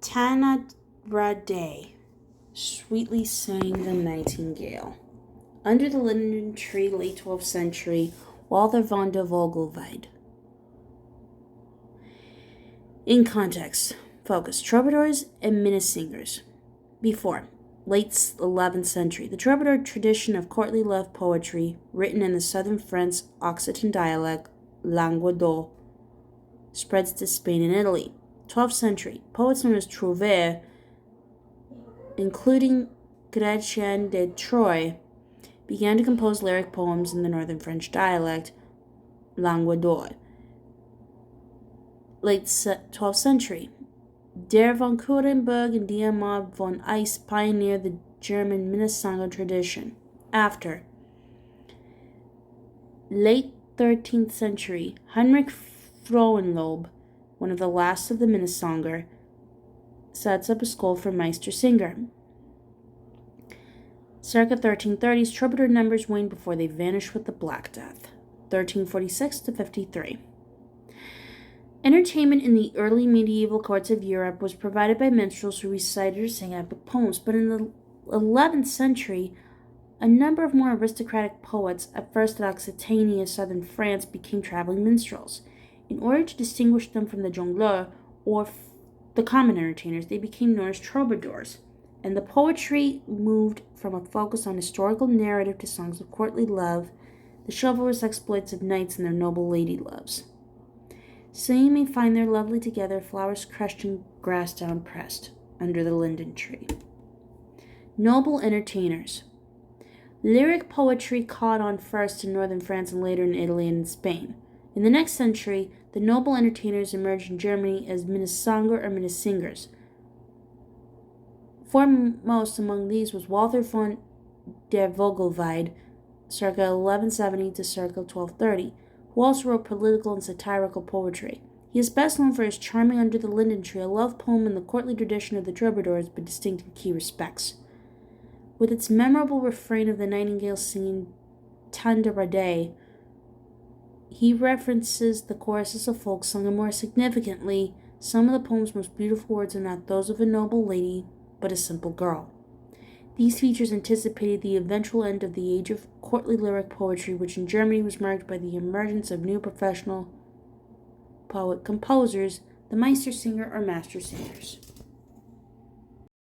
Tandaradei sweetly sang the nightingale. Under the linden tree, late 12th century, Walther von der Vogelweide. In context, focus, troubadours and minnesingers. Before, late 11th century, the troubadour tradition of courtly love poetry, written in the southern French Occitan dialect, Languedoc, spreads to Spain and Italy. 12th century, poets known as trouvères, including Chrétien de Troyes, began to compose lyric poems in the northern French dialect, Languedoc. Late 12th century, Der von Kurenberg and Diamant von Eis pioneered the German Minnesänger tradition. After, late 13th century, Heinrich Frauenlob, one of the last of the Minnesänger, sets up a school for Meistersinger. Circa 1330s, troubadour numbers waned before they vanished with the Black Death. 1346 to 53. Entertainment in the early medieval courts of Europe was provided by minstrels who recited or sang epic poems, but in the 11th century, a number of more aristocratic poets, at first in Occitania, southern France, became traveling minstrels. In order to distinguish them from the jongleurs or the common entertainers, they became known as troubadours, and the poetry moved from a focus on historical narrative to songs of courtly love, the chivalrous exploits of knights and their noble lady loves. So you may find their lovely together, flowers crushed and grass down pressed under the linden tree. Noble entertainers. Lyric poetry caught on first in northern France and later in Italy and in Spain. In the next century, the noble entertainers emerged in Germany as Minnesänger or Minnesingers. Foremost among these was Walther von der Vogelweide, circa 1170 to circa 1230, who also wrote political and satirical poetry. He is best known for his charming Under the Linden Tree, a love poem in the courtly tradition of the troubadours, but distinct in key respects. With its memorable refrain of the nightingale singing Tandaradei, he references the choruses of folk song, and more significantly, some of the poem's most beautiful words are not those of a noble lady, but a simple girl. These features anticipated the eventual end of the age of courtly lyric poetry, which in Germany was marked by the emergence of new professional poet-composers, the Meistersinger or master singers.